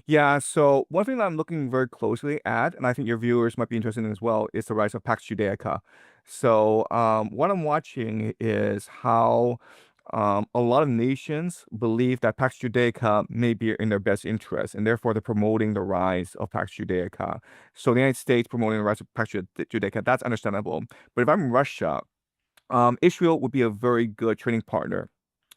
Yeah, so one thing that I'm looking very closely at, and I think your viewers might be interested in as well, is the rise of Pax Judaica. So, what I'm watching is how a lot of nations believe that Pax Judaica may be in their best interest, and therefore they're promoting the rise of Pax Judaica. So, the United States promoting the rise of Pax Judaica, that's understandable. But if I'm Russia, Israel would be a very good trading partner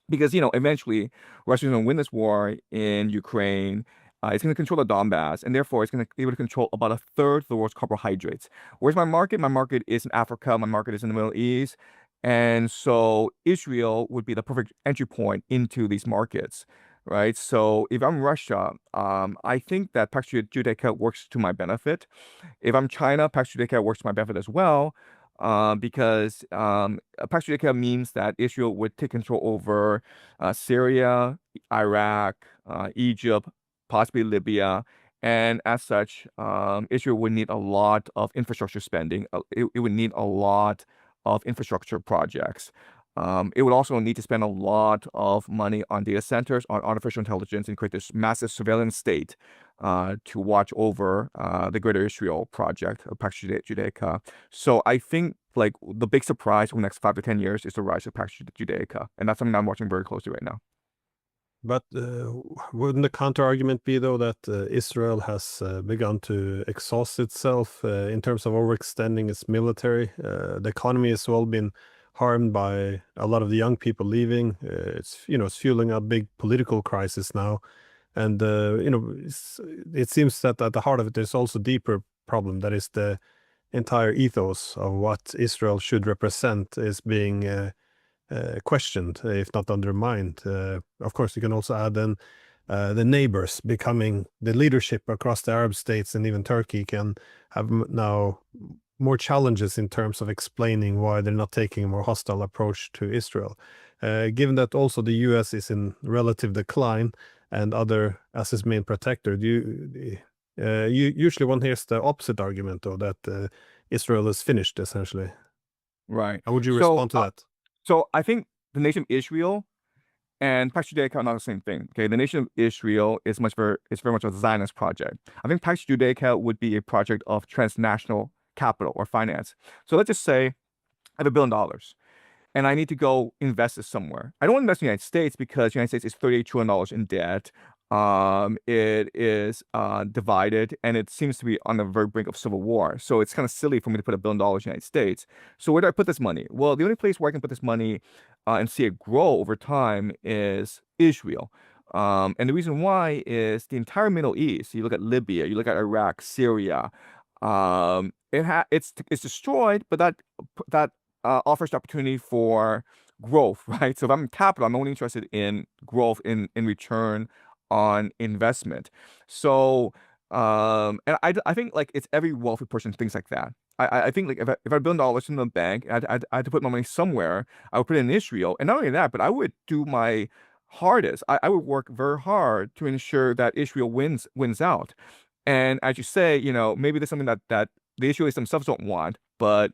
because eventually Russia's going to win this war in Ukraine. It's going to control the Donbass, and therefore it's going to be able to control about a third of the world's carbohydrates. Where's my market? My market is in Africa. My market is in the Middle East, and so Israel would be the perfect entry point into these markets, right? So if I'm Russia, I think that Pax Judaica works to my benefit. If I'm China, Pax Judaica works to my benefit as well, because Pax Judaica means that Israel would take control over Syria, Iraq, Egypt, possibly Libya. And as such, Israel would need a lot of infrastructure spending. It would need a lot of infrastructure projects. It would also need to spend a lot of money on data centers, on artificial intelligence, and create this massive surveillance state to watch over the Greater Israel project of Pax Judaica. So I think like the big surprise for the next 5 to 10 years is the rise of Pax Judaica, and that's something I'm watching very closely right now. But wouldn't the counter argument be, though, that Israel has begun to exhaust itself in terms of overextending its military? The economy has well been harmed by a lot of the young people leaving. It's fueling a big political crisis now, and it seems that at the heart of it, there's also a deeper problem. That is the entire ethos of what Israel should represent is being questioned, if not undermined. Of course, you can also add then the neighbors becoming the leadership across the Arab states, and even Turkey can have now more challenges in terms of explaining why they're not taking a more hostile approach to Israel. Given that also the US is in relative decline and other as its main protector, usually one hears the opposite argument, though, that Israel is finished, essentially. Right. How would you So, respond to that? so I think the nation of Israel and Pax Judaica are not the same thing. Okay, the nation of Israel is very much a Zionist project. I think Pax Judaica would be a project of transnational capital or finance. So let's just say I have $1 billion and I need to go invest this somewhere. I don't want to invest in the United States because the United States is $38 trillion in debt. It is divided and it seems to be on the very brink of civil war. So it's kind of silly for me to put $1 billion in the United States. So where do I put this money? Well, the only place where I can put this money and see it grow over time is Israel. And the reason why is the entire Middle East. You look at Libya, you look at Iraq, Syria. It's destroyed, but that offers the opportunity for growth, right? So if I'm capital, I'm only interested in growth in return on investment. So, and I think like it's every wealthy person thinks like that. I think like if I had $1 billion in the bank, I had to put my money somewhere. I would put it in Israel, and not only that, but I would do my hardest. I would work very hard to ensure that Israel wins out. And as you say, maybe there's something that the Israelis themselves don't want, but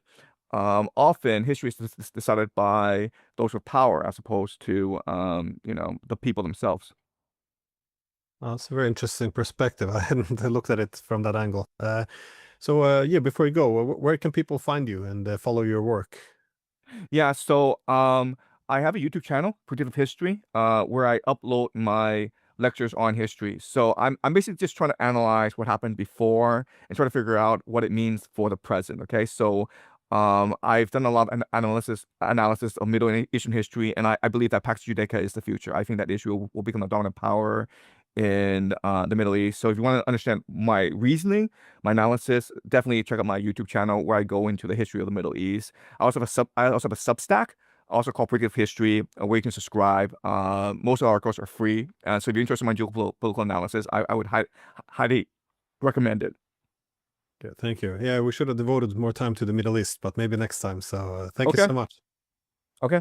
often history is decided by those with power as opposed to the people themselves. That's a very interesting perspective. I hadn't looked at it from that angle. So yeah, before you go, where can people find you and follow your work? Yeah, so I have a YouTube channel, Predictive History, where I upload my lectures on history. So I'm basically just trying to analyze what happened before and try to figure out what it means for the present. Okay, so I've done a lot of analysis of Middle Eastern history, and I believe that Pax Judaica is the future. I think that Israel will become a dominant power in the Middle East. So if you want to understand my reasoning, my analysis, definitely check out my YouTube channel where I go into the history of the Middle East. I also have a Substack, also called Predictive History, where you can subscribe. Most of the articles are free. So if you're interested in my geopolitical analysis, I would highly recommend it. Yeah, thank you. Yeah, we should have devoted more time to the Middle East, but maybe next time. So thank you Okay. so much. Okay.